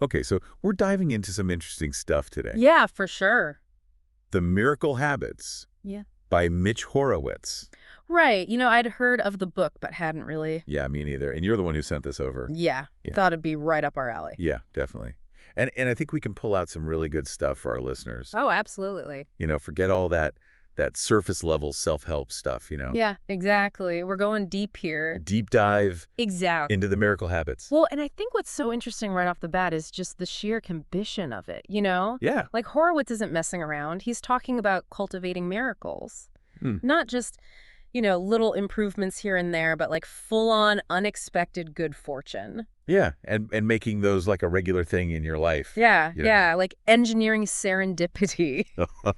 Okay, so we're diving into some interesting stuff today. Yeah, for sure. The Miracle Habits Yeah. by Mitch Horowitz. Right. I'd heard of the book, but hadn't really. Yeah, me neither. And you're the one who sent this over. Yeah. Yeah. Thought it'd be right up our alley. Yeah, definitely. And I think we can pull out some really good stuff for our listeners. Oh, absolutely. Forget all that surface level self-help stuff, Yeah, exactly. We're going deep here. Deep dive Exactly. into the Miracle Habits. Well, and I think what's so interesting right off the bat is just the sheer ambition of it, Yeah. Like Horowitz isn't messing around. He's talking about cultivating miracles. Not just, little improvements here and there, but like full-on unexpected good fortune. Yeah, and making those like a regular thing in your life. Yeah, like engineering serendipity.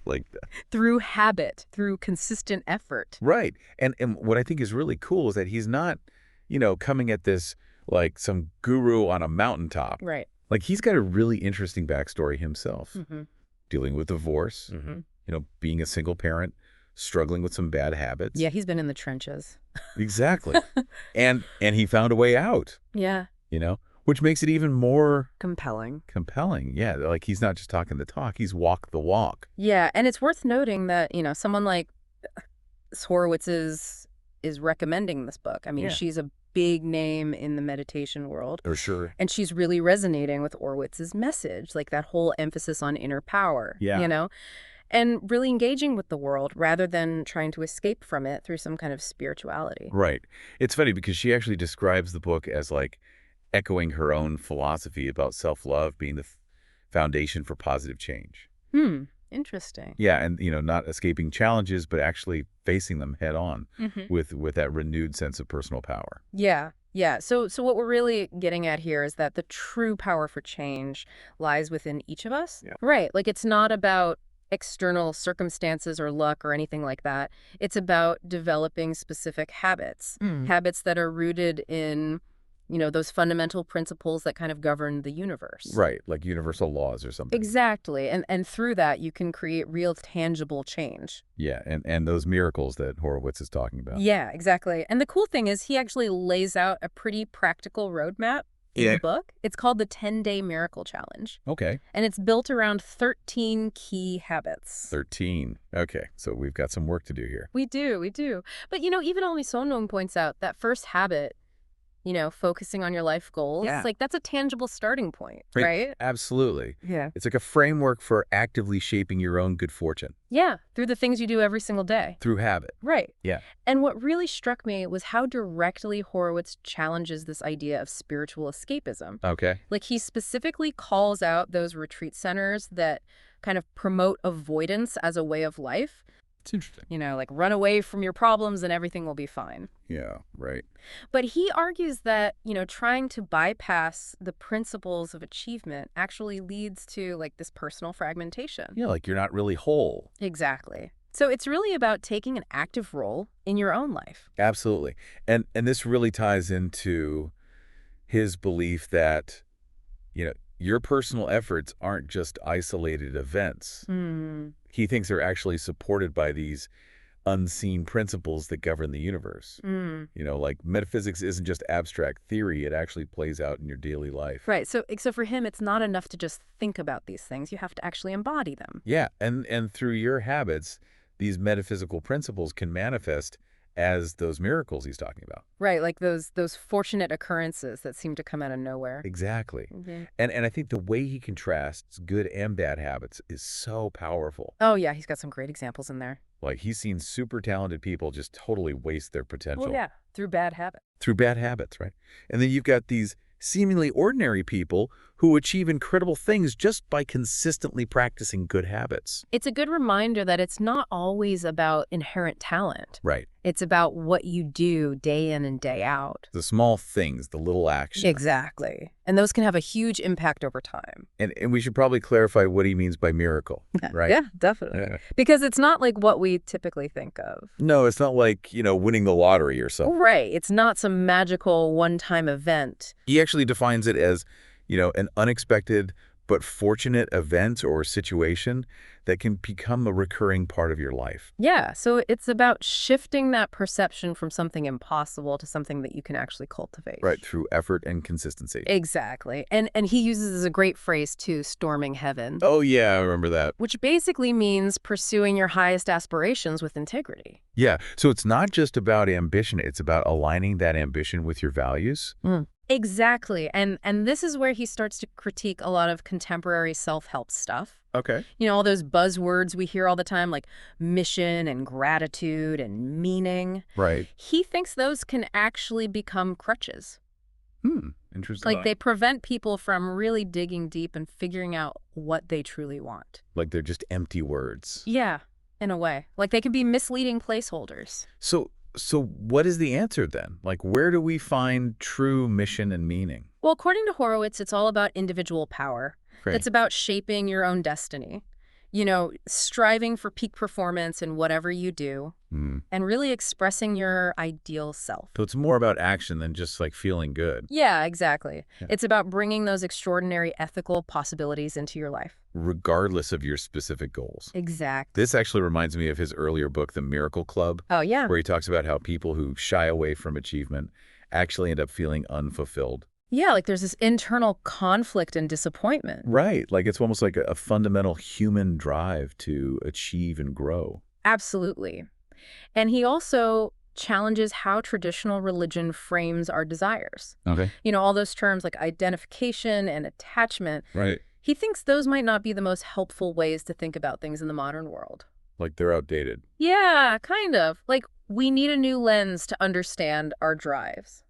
Like that. Through habit, through consistent effort. Right. And what I think is really cool is that he's not, coming at this like some guru on a mountaintop. Right. Like he's got a really interesting backstory himself. Dealing with divorce, being a single parent, struggling with some bad habits. Yeah, he's been in the trenches. Exactly. and he found a way out. Yeah. Which makes it even more compelling. Yeah, like he's not just talking the talk, he's walked the walk. Yeah, and it's worth noting that, someone like Horowitz is recommending this book. I mean, she's a big name in the meditation world. For sure. And she's really resonating with Horowitz's message, like that whole emphasis on inner power, and really engaging with the world rather than trying to escape from it through some kind of spirituality. Right. It's funny because she actually describes the book as like echoing her own philosophy about self-love being the foundation for positive change. Interesting. Yeah, and not escaping challenges, but actually facing them head on with that renewed sense of personal power. Yeah. So what we're really getting at here is that the true power for change lies within each of us. Yeah. Right. Like it's not about external circumstances or luck or anything like that. It's about developing specific habits, habits that are rooted in those fundamental principles that kind of govern the universe. Right, like universal laws or something. Exactly. And through that, you can create real tangible change. Yeah, and those miracles that Horowitz is talking about. Yeah, exactly. And the cool thing is he actually lays out a pretty practical roadmap in the book. It's called the 10-Day Miracle Challenge. Okay. And it's built around 13 key habits. 13. Okay, so we've got some work to do here. We do. But, even Oli Sonwong points out that first habit, focusing on your life goals. Yeah. Like that's a tangible starting point, right? Absolutely. Yeah. It's like a framework for actively shaping your own good fortune. Yeah, through the things you do every single day. Through habit. Right. Yeah. And what really struck me was how directly Horowitz challenges this idea of spiritual escapism. Okay. Like he specifically calls out those retreat centers that kind of promote avoidance as a way of life. It's interesting. Like run away from your problems and everything will be fine. Yeah, right. But he argues that, trying to bypass the principles of achievement actually leads to like this personal fragmentation. Yeah, like you're not really whole. Exactly. So it's really about taking an active role in your own life. Absolutely. And this really ties into his belief that, your personal efforts aren't just isolated events. He thinks they're actually supported by these unseen principles that govern the universe. Like metaphysics isn't just abstract theory. It actually plays out in your daily life. Right. So for him, it's not enough to just think about these things. You have to actually embody them. Yeah. And through your habits, these metaphysical principles can manifest as those miracles he's talking about. Right, like those fortunate occurrences that seem to come out of nowhere. Exactly. And I think the way he contrasts good and bad habits is so powerful. Oh, yeah, he's got some great examples in there. Like he's seen super talented people just totally waste their potential. Well, yeah, through bad habits. Through bad habits, right? And then you've got these seemingly ordinary people who achieve incredible things just by consistently practicing good habits. It's a good reminder that it's not always about inherent talent. Right. It's about what you do day in and day out. The small things, the little actions. Exactly. And those can have a huge impact over time. And we should probably clarify what he means by miracle, right? Yeah, definitely. Yeah. Because it's not like what we typically think of. No, it's not like, winning the lottery or something. Right. It's not some magical one-time event. He actually defines it as, an unexpected, but fortunate event or situation that can become a recurring part of your life. Yeah, so it's about shifting that perception from something impossible to something that you can actually cultivate. Right, through effort and consistency. Exactly. And he uses a great phrase too, storming heaven, Oh, yeah, I remember that. which basically means pursuing your highest aspirations with integrity. Yeah, so it's not just about ambition, it's about aligning that ambition with your values. Exactly. And this is where he starts to critique a lot of contemporary self-help stuff. Okay. All those buzzwords we hear all the time, like mission and gratitude and meaning. Right. He thinks those can actually become crutches. Interesting. Like they prevent people from really digging deep and figuring out what they truly want. Like they're just empty words. Yeah, in a way. Like they can be misleading placeholders. So what is the answer then? Like, where do we find true mission and meaning? Well, according to Horowitz, it's all about individual power. Great. It's about shaping your own destiny. Striving for peak performance in whatever you do, and really expressing your ideal self. So it's more about action than just like feeling good. Yeah, exactly. Yeah. It's about bringing those extraordinary ethical possibilities into your life. Regardless of your specific goals. Exactly. This actually reminds me of his earlier book, The Miracle Club, Oh, yeah. where he talks about how people who shy away from achievement actually end up feeling unfulfilled. Yeah, like there's this internal conflict and disappointment. Right. Like it's almost like a fundamental human drive to achieve and grow. Absolutely. And he also challenges how traditional religion frames our desires. Okay. All those terms like identification and attachment. Right. He thinks those might not be the most helpful ways to think about things in the modern world. Like they're outdated. Yeah, kind of. Like we need a new lens to understand our drives.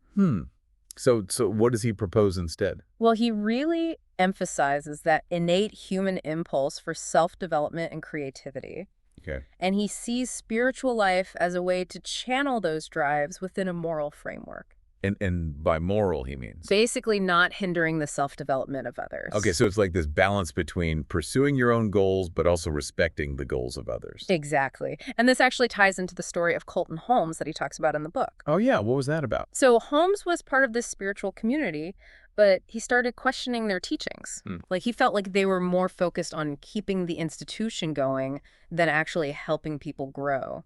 So what does he propose instead? Well, he really emphasizes that innate human impulse for self-development and creativity. Okay. And he sees spiritual life as a way to channel those drives within a moral framework. And by moral, he means? Basically not hindering the self-development of others. Okay, so it's like this balance between pursuing your own goals, but also respecting the goals of others. Exactly. And this actually ties into the story of Colton Holmes that he talks about in the book. Oh, yeah. What was that about? So Holmes was part of this spiritual community, but he started questioning their teachings. Like he felt like they were more focused on keeping the institution going than actually helping people grow.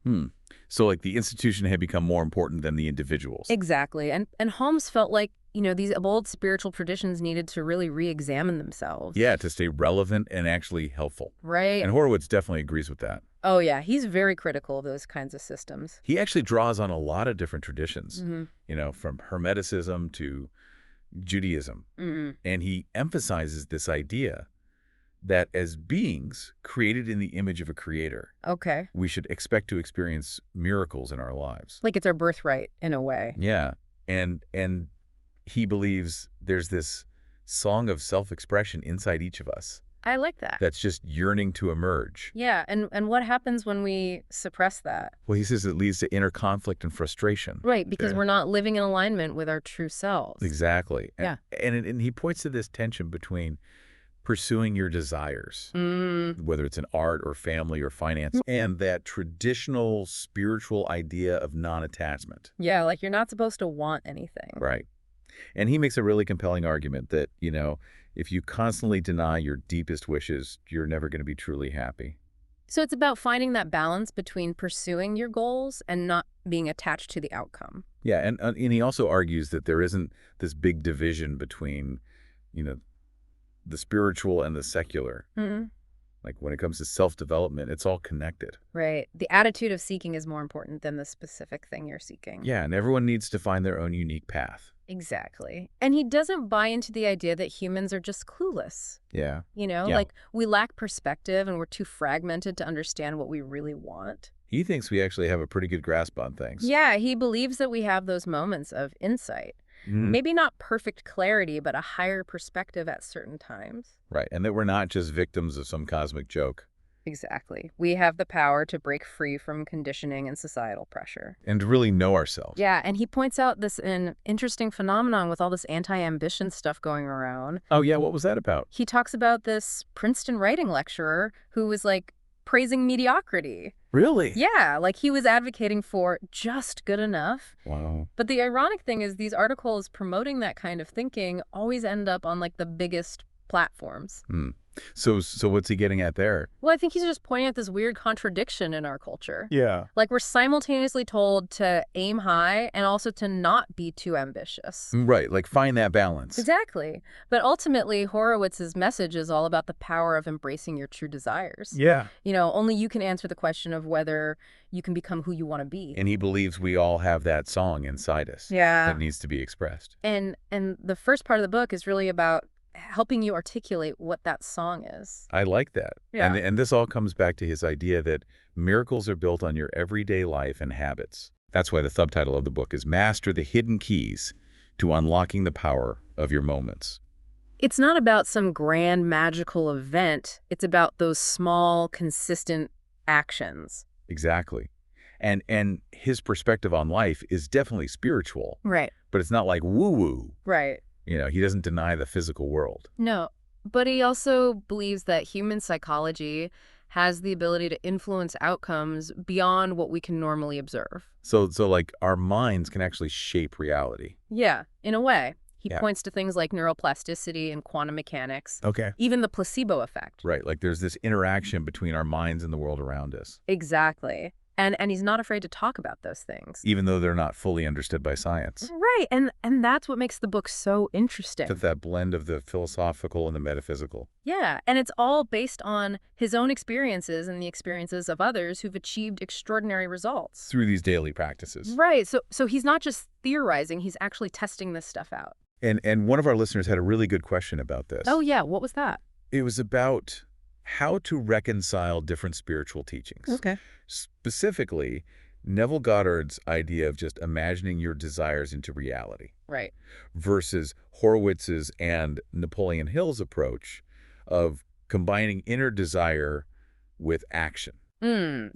So like the institution had become more important than the individuals. Exactly. And Holmes felt like, these old spiritual traditions needed to really re-examine themselves. Yeah, to stay relevant and actually helpful. Right. And Horowitz definitely agrees with that. Oh, yeah. He's very critical of those kinds of systems. He actually draws on a lot of different traditions, from Hermeticism to Judaism. And he emphasizes this idea that as beings created in the image of a creator, okay, we should expect to experience miracles in our lives. Like it's our birthright in a way. Yeah. And he believes there's this song of self-expression inside each of us I like that. that's just yearning to emerge. Yeah, and what happens when we suppress that? Well, he says it leads to inner conflict and frustration. Right, because Yeah. we're not living in alignment with our true selves. Exactly. Yeah. And he points to this tension between pursuing your desires, whether it's in art or family or finance, and that traditional spiritual idea of non-attachment. Yeah, like you're not supposed to want anything. Right. And he makes a really compelling argument that, if you constantly deny your deepest wishes, you're never going to be truly happy. So it's about finding that balance between pursuing your goals and not being attached to the outcome. Yeah, and he also argues that there isn't this big division between, the spiritual and the secular. Like when it comes to self-development, it's all connected. Right. The attitude of seeking is more important than the specific thing you're seeking. Yeah, and everyone needs to find their own unique path. Exactly. And he doesn't buy into the idea that humans are just clueless. Yeah. Like we lack perspective and we're too fragmented to understand what we really want. He thinks we actually have a pretty good grasp on things. Yeah, he believes that we have those moments of insight. Maybe not perfect clarity, but a higher perspective at certain times. Right, and that we're not just victims of some cosmic joke. Exactly. We have the power to break free from conditioning and societal pressure. And to really know ourselves. Yeah, and he points out an interesting phenomenon with all this anti-ambition stuff going around. Oh, yeah, what was that about? He talks about this Princeton writing lecturer who was praising mediocrity. Really? Yeah, like he was advocating for just good enough. Wow. But the ironic thing is these articles promoting that kind of thinking always end up on the biggest platforms. So what's he getting at there? Well, I think he's just pointing at this weird contradiction in our culture. Yeah. Like, we're simultaneously told to aim high and also to not be too ambitious. Right, like find that balance. Exactly. But ultimately, Horowitz's message is all about the power of embracing your true desires. Yeah. Only you can answer the question of whether you can become who you want to be. And he believes we all have that song inside us. Yeah. That needs to be expressed. And the first part of the book is really about helping you articulate what that song is. I like that. Yeah. And this all comes back to his idea that miracles are built on your everyday life and habits. That's why the subtitle of the book is Master the Hidden Keys to Unlocking the Power of Your Moments. It's not about some grand magical event. It's about those small, consistent actions. Exactly. And his perspective on life is definitely spiritual. Right. But it's not like woo-woo. Right. He doesn't deny the physical world. No, but he also believes that human psychology has the ability to influence outcomes beyond what we can normally observe. So like our minds can actually shape reality. Yeah, in a way. He Yeah. points to things like neuroplasticity and quantum mechanics, Okay. even the placebo effect. Right, like there's this interaction between our minds and the world around us, Exactly. And he's not afraid to talk about those things. even though they're not fully understood by science. Right, and that's what makes the book so interesting. That blend of the philosophical and the metaphysical. Yeah, and it's all based on his own experiences and the experiences of others who've achieved extraordinary results. Through these daily practices. Right, so he's not just theorizing, he's actually testing this stuff out. And one of our listeners had a really good question about this. Oh yeah, what was that? It was about how to reconcile different spiritual teachings. Okay. Specifically, Neville Goddard's idea of just imagining your desires into reality Right. versus Horowitz's and Napoleon Hill's approach of combining inner desire with action.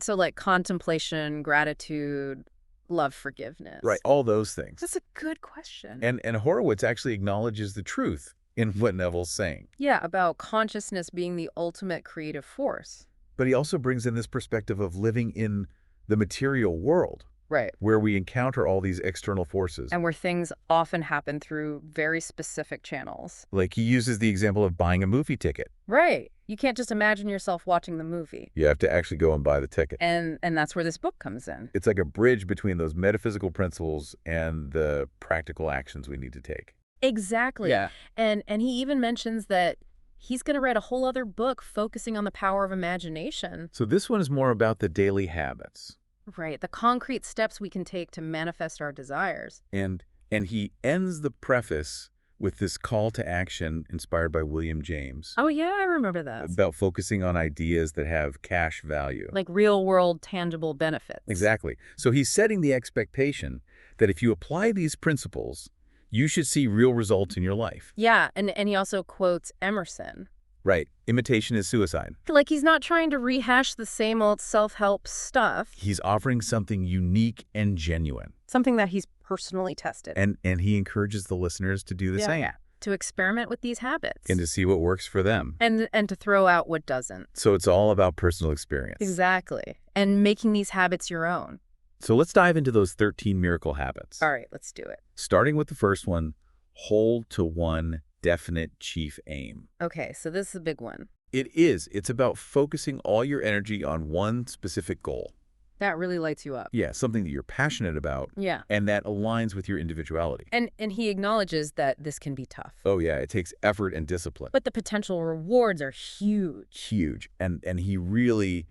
So like contemplation, gratitude, love, forgiveness. Right, all those things. That's a good question. And Horowitz actually acknowledges the truth in what Neville's saying. Yeah, about consciousness being the ultimate creative force. But he also brings in this perspective of living in the material world, Right. where we encounter all these external forces. And where things often happen through very specific channels. Like he uses the example of buying a movie ticket. Right. You can't just imagine yourself watching the movie. You have to actually go and buy the ticket. And that's where this book comes in. It's like a bridge between those metaphysical principles and the practical actions we need to take. Exactly. Yeah. And he even mentions that he's going to write a whole other book focusing on the power of imagination. So this one is more about the daily habits. Right. The concrete steps we can take to manifest our desires. And he ends the preface with this call to action inspired by William James Oh, yeah, I remember that. about focusing on ideas that have cash value. Like real world tangible benefits. Exactly. So he's setting the expectation that if you apply these principles, you should see real results in your life. Yeah. And he also quotes Emerson. Right. Imitation is suicide. Like he's not trying to rehash the same old self-help stuff. He's offering something unique and genuine. Something that he's personally tested. And he encourages the listeners to do the same. To experiment with these habits. And to see what works for them. And to throw out what doesn't. So it's all about personal experience. Exactly. And making these habits your own. So let's dive into those 13 miracle habits. All right, let's do it. Starting with the first one, hold to one definite chief aim. Okay, so this is a big one. It is. It's about focusing all your energy on one specific goal. That really lights you up. Yeah, something that you're passionate about. Yeah. And that aligns with your individuality. And he acknowledges that this can be tough. Oh, yeah, it takes effort and discipline. But the potential rewards are huge. Huge. And he really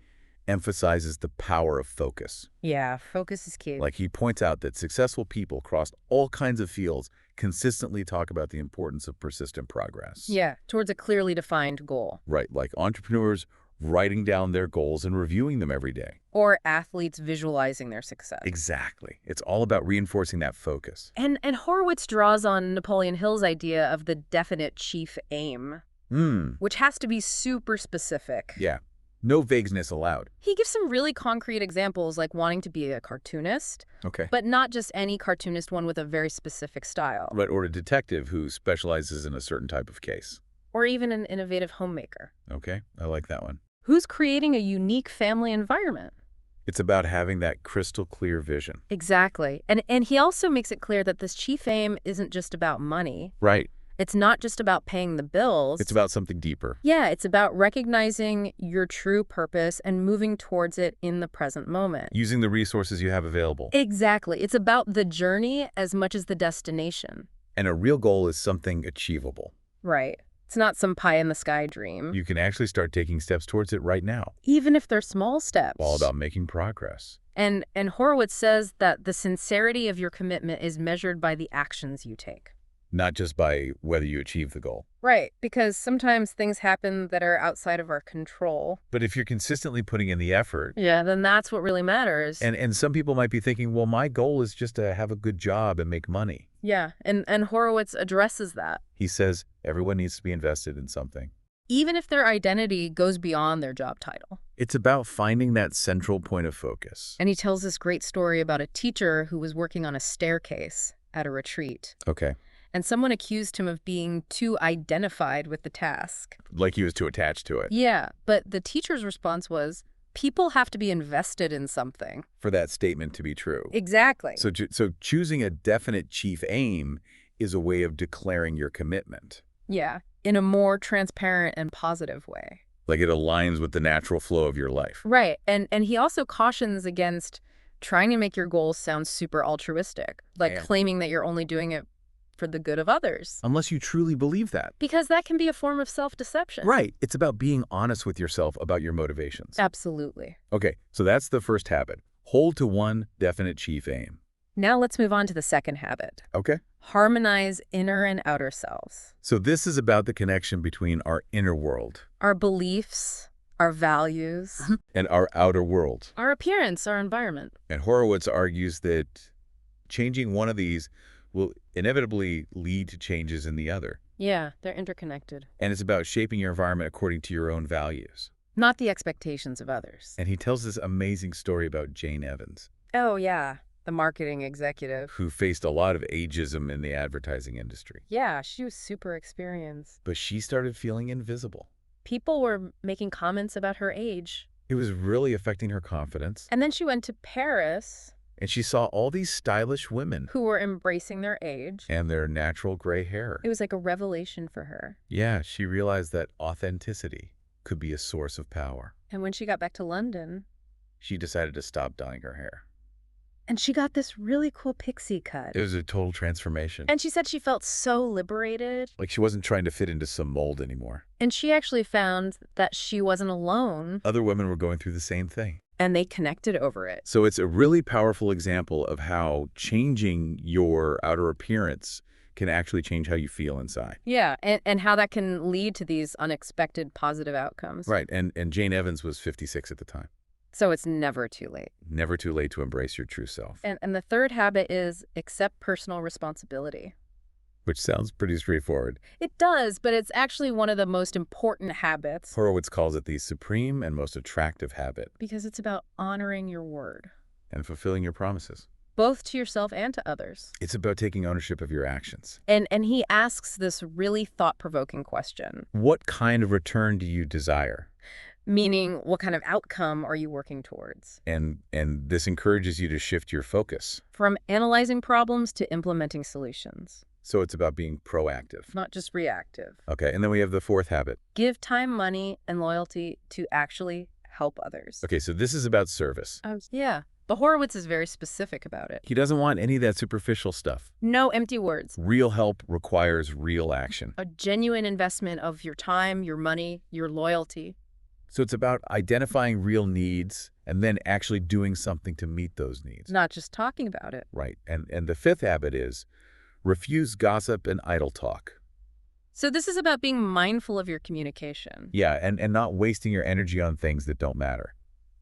emphasizes the power of focus. Yeah, focus is key. Like he points out that successful people across all kinds of fields consistently talk about the importance of persistent progress. Yeah, towards a clearly defined goal. Right, like entrepreneurs writing down their goals and reviewing them every day. Or athletes visualizing their success. Exactly. It's all about reinforcing that focus. And Horowitz draws on Napoleon Hill's idea of the definite chief aim, which has to be super specific. Yeah. No vagueness allowed. He gives some really concrete examples, like wanting to be a cartoonist, Okay. but not just any cartoonist, one with a very specific style. Right, or a detective who specializes in a certain type of case. Or even an innovative homemaker. Okay, I like that one. Who's creating a unique family environment. It's about having that crystal clear vision. Exactly. And he also makes it clear that this chief aim isn't just about money. Right. It's not just about paying the bills. It's about something deeper. Yeah, it's about recognizing your true purpose and moving towards it in the present moment. Using the resources you have available. Exactly. It's about the journey as much as the destination. And a real goal is something achievable. Right. It's not some pie-in-the-sky dream. You can actually start taking steps towards it right now. Even if they're small steps. All about making progress. And Horowitz says that the sincerity of your commitment is measured by the actions you take. Not just by whether you achieve the goal. Right, because sometimes things happen that are outside of our control. But if you're consistently putting in the effort... Yeah, then that's what really matters. And some people might be thinking, well, my goal is just to have a good job and make money. Yeah, and Horowitz addresses that. He says everyone needs to be invested in something. Even if their identity goes beyond their job title. It's about finding that central point of focus. And he tells this great story about a teacher who was working on a staircase at a retreat. Okay. And someone accused him of being too identified with the task. Like he was too attached to it. Yeah, but the teacher's response was, people have to be invested in something. For that statement to be true. Exactly. So choosing a definite chief aim is a way of declaring your commitment. Yeah, in a more transparent and positive way. Like it aligns with the natural flow of your life. Right, and he also cautions against trying to make your goals sound super altruistic, like claiming that you're only doing it for the good of others. Unless you truly believe that. Because that can be a form of self-deception. Right. It's about being honest with yourself about your motivations. Absolutely. Okay, so that's the first habit. Hold to one definite chief aim. Now let's move on to the second habit. Okay. Harmonize inner and outer selves. So this is about the connection between our inner world. Our beliefs, our values. And our outer world. Our appearance, our environment. And Horowitz argues that changing one of these will inevitably lead to changes in the other. Yeah, they're interconnected. And it's about shaping your environment according to your own values. Not the expectations of others. And he tells this amazing story about Jane Evans. Oh, yeah. The marketing executive. Who faced a lot of ageism in the advertising industry. Yeah, she was super experienced. But she started feeling invisible. People were making comments about her age. It was really affecting her confidence. And then she went to Paris. And she saw all these stylish women. Who were embracing their age. And their natural gray hair. It was like a revelation for her. Yeah, she realized that authenticity could be a source of power. And when she got back to London, she decided to stop dyeing her hair. And she got this really cool pixie cut. It was a total transformation. And she said she felt so liberated. Like she wasn't trying to fit into some mold anymore. And she actually found that she wasn't alone. Other women were going through the same thing. And they connected over it. So it's a really powerful example of how changing your outer appearance can actually change how you feel inside. Yeah, and how that can lead to these unexpected positive outcomes. Right, and Jane Evans was 56 at the time. So it's never too late. Never too late to embrace your true self. And the third habit is accept personal responsibility. Which sounds pretty straightforward. It does, but it's actually one of the most important habits. Horowitz calls it the supreme and most attractive habit. Because it's about honoring your word. And fulfilling your promises. Both to yourself and to others. It's about taking ownership of your actions. And he asks this really thought-provoking question. What kind of return do you desire? Meaning, what kind of outcome are you working towards? And this encourages you to shift your focus. From analyzing problems to implementing solutions. So it's about being proactive. Not just reactive. Okay, and then we have the fourth habit. Give time, money, and loyalty to actually help others. Okay, so this is about service. Yeah. But Horowitz is very specific about it. He doesn't want any of that superficial stuff. No empty words. Real help requires real action. A genuine investment of your time, your money, your loyalty. So it's about identifying real needs and then actually doing something to meet those needs. Not just talking about it. Right. And the fifth habit is refuse gossip and idle talk. So this is about being mindful of your communication. Yeah, and not wasting your energy on things that don't matter.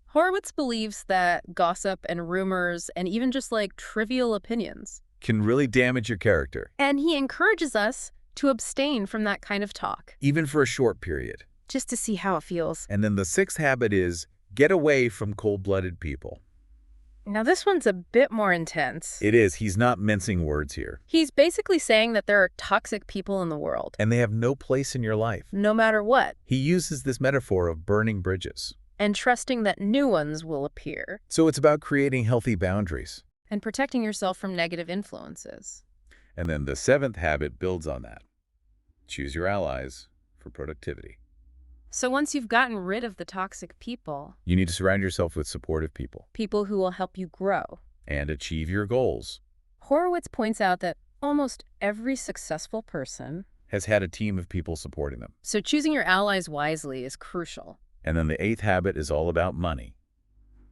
Horowitz believes that gossip and rumors and even just like trivial opinions can really damage your character. And he encourages us to abstain from that kind of talk. Even for a short period. Just to see how it feels. And then the sixth habit is get away from cold-blooded people. Now this one's a bit more intense. It is. He's not mincing words here. He's basically saying that there are toxic people in the world. And they have no place in your life. No matter what. He uses this metaphor of burning bridges. And trusting that new ones will appear. So it's about creating healthy boundaries. And protecting yourself from negative influences. And then the seventh habit builds on that. Choose your allies for productivity. So once you've gotten rid of the toxic people, You need to surround yourself with supportive people people who will help you grow. and achieve your goals. Horowitz points out that almost every successful person, Has had a team of people supporting them. so choosing your allies wisely is crucial. And then the 8th habit is all about money.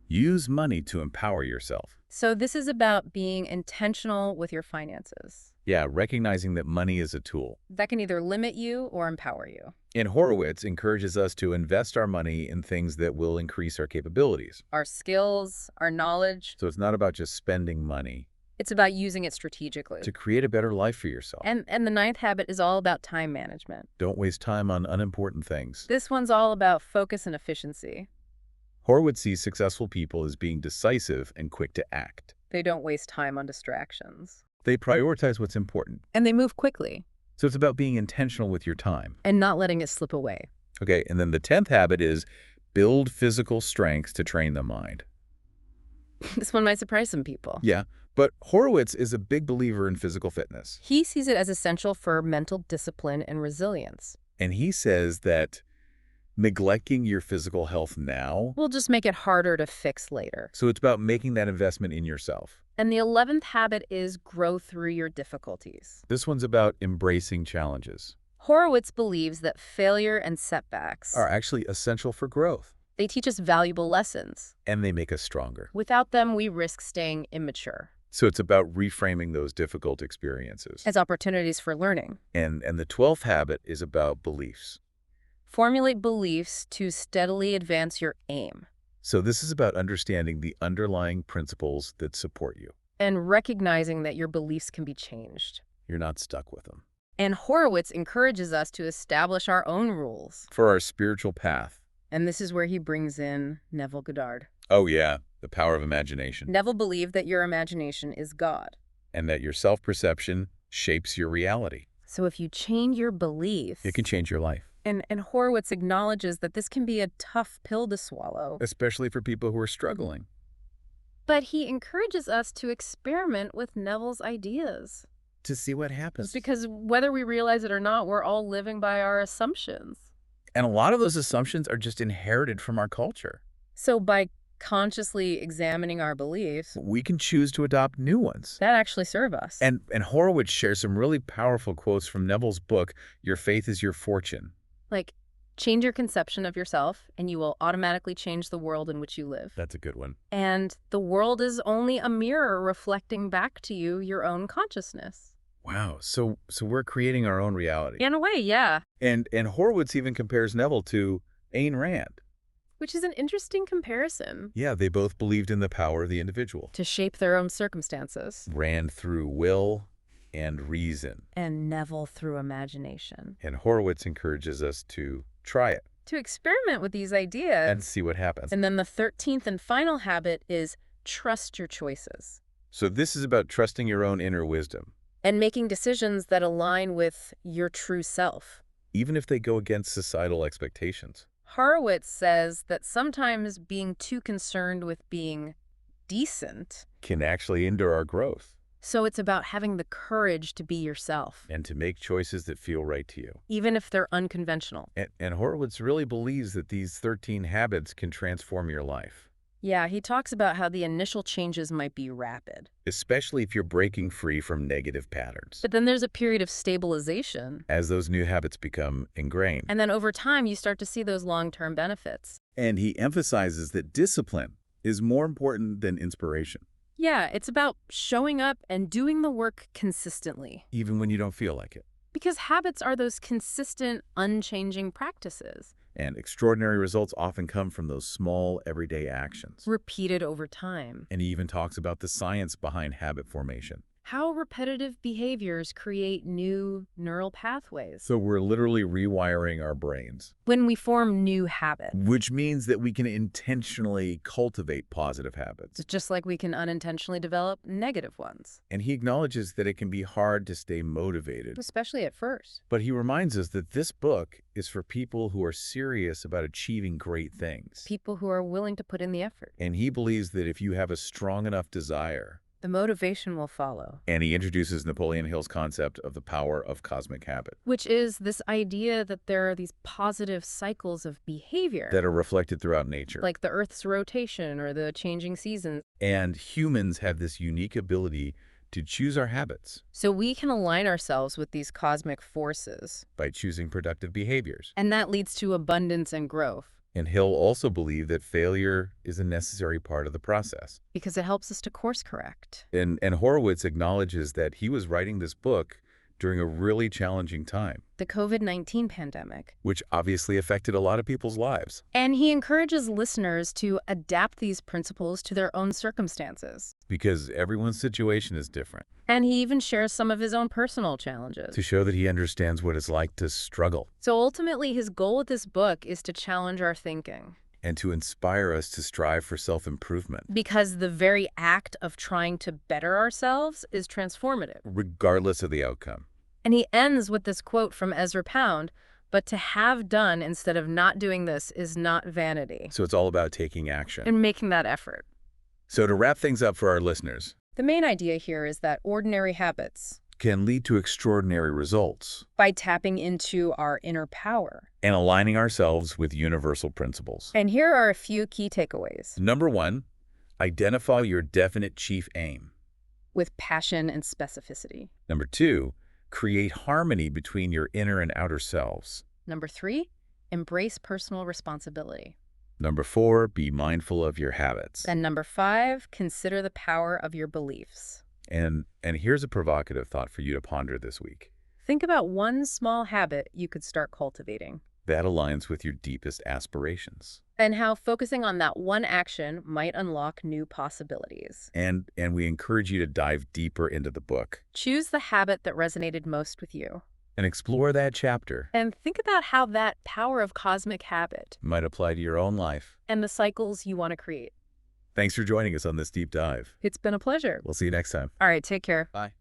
Use money to empower yourself. So this is about being intentional with your finances. Yeah, recognizing that money is a tool. That can either limit you or empower you. And Horowitz encourages us to invest our money in things that will increase our capabilities. Our skills, our knowledge, So it's not about just spending money it's about using it strategically. to create a better life for yourself. And the 9th habit is all about time management. Don't waste time on unimportant things. This one's all about focus and efficiency. Horowitz sees successful people as being decisive and quick to act. They don't waste time on distractions. They prioritize what's important. And they move quickly. So it's about being intentional with your time. And not letting it slip away. Okay, and then the 10th habit is build physical strength to train the mind. This one might surprise some people. Yeah, but Horowitz is a big believer in physical fitness. He sees it as essential for mental discipline and resilience. And he says that neglecting your physical health now, Will just make it harder to fix later. so it's about making that investment in yourself. And the 11th habit is grow through your difficulties. This one's about embracing challenges. Horowitz believes that failure and setbacks, Are actually essential for growth, they teach us valuable lessons. and they make us stronger. Without them, we risk staying immature. So it's about reframing those difficult experiences. As opportunities for learning. And the 12th habit is about beliefs. Formulate beliefs to steadily advance your aim. So this is about understanding the underlying principles that support you. And recognizing that your beliefs can be changed. You're not stuck with them. And Horowitz encourages us to establish our own rules. For our spiritual path. And this is where he brings in Neville Goddard. Oh yeah, the power of imagination. Neville believed that your imagination is God. And that your self-perception shapes your reality. So if you change your beliefs, It can change your life. and Horowitz acknowledges that this can be a tough pill to swallow. Especially for people who are struggling. But he encourages us to experiment with Neville's ideas. To see what happens. Because whether we realize it or not, we're all living by our assumptions. And a lot of those assumptions are just inherited from our culture. So by consciously examining our beliefs, We can choose to adopt new ones. that actually serve us. And Horowitz shares some really powerful quotes from Neville's book, Your Faith is Your Fortune. Like, change your conception of yourself, and you will automatically change the world in which you live. That's a good one. And the world is only a mirror reflecting back to you your own consciousness. Wow, so we're creating our own reality. In a way, yeah. And Horowitz even compares Neville to Ayn Rand. Which is an interesting comparison. Yeah, they both believed in the power of the individual. To shape their own circumstances. Rand through will and reason. And Neville through imagination. And Horowitz encourages us to try it To experiment with these ideas. and see what happens. And then the 13th and final habit is trust your choices. So this is about trusting your own inner wisdom, And making decisions that align with your true self. even if they go against societal expectations. Horowitz says that sometimes being too concerned with being decent, Can actually hinder our growth so it's about having the courage to be yourself, and to make choices that feel right to you. even if they're unconventional. And Horowitz really believes that these 13 habits can transform your life, Yeah, he talks about how the initial changes might be rapid. especially if you're breaking free from negative patterns. But then there's a period of stabilization. As those new habits become ingrained. And then over time, you start to see those long-term benefits. And he emphasizes that discipline is more important than inspiration, Yeah, it's about showing up and doing the work consistently. even when you don't feel like it. Because habits are those consistent, unchanging practices. And extraordinary results often come from those small, everyday actions. Repeated over time. And he even talks about the science behind habit formation. How repetitive behaviors create new neural pathways. So we're literally rewiring our brains, When we form new habits. which means that we can intentionally cultivate positive habits. It's just like we can unintentionally develop negative ones. And he acknowledges that it can be hard to stay motivated. Especially at first. But he reminds us that this book is for people who are serious about achieving great things. People who are willing to put in the effort. And he believes that if you have a strong enough desire, The motivation will follow. And he introduces Napoleon Hill's concept of the power of cosmic habit. Which is this idea that there are these positive cycles of behavior. That are reflected throughout nature. Like the Earth's rotation or the changing seasons. And humans have this unique ability to choose our habits. So we can align ourselves with these cosmic forces. By choosing productive behaviors. And that leads to abundance and growth. And Hill also believed that failure is a necessary part of the process. Because it helps us to course correct. And Horowitz acknowledges that he was writing this book during a really challenging time. The COVID-19 pandemic. Which obviously affected a lot of people's lives. And he encourages listeners to adapt these principles to their own circumstances. Because everyone's situation is different. And he even shares some of his own personal challenges. To show that he understands what it's like to struggle. So ultimately, his goal with this book is to challenge our thinking. And to inspire us to strive for self-improvement. Because the very act of trying to better ourselves is transformative. Regardless of the outcome. And he ends with this quote from Ezra Pound, "But to have done instead of not doing this is not vanity." So it's all about taking action. And making that effort. So to wrap things up for our listeners. The main idea here is that ordinary habits can lead to extraordinary results. By tapping into our inner power. And aligning ourselves with universal principles. And here are a few key takeaways. Number 1, identify your definite chief aim. With passion and specificity. Number 2, create harmony between your inner and outer selves. Number 3, embrace personal responsibility. Number 4, be mindful of your habits. And number 5, consider the power of your beliefs. And here's a provocative thought for you to ponder this week. Think about one small habit you could start cultivating. That aligns with your deepest aspirations. And how focusing on that one action might unlock new possibilities. And we encourage you to dive deeper into the book. Choose the habit that resonated most with you. And explore that chapter. And think about how that power of cosmic habit might apply to your own life. And the cycles you want to create. Thanks for joining us on this deep dive. It's been a pleasure. We'll see you next time. All right, take care. Bye.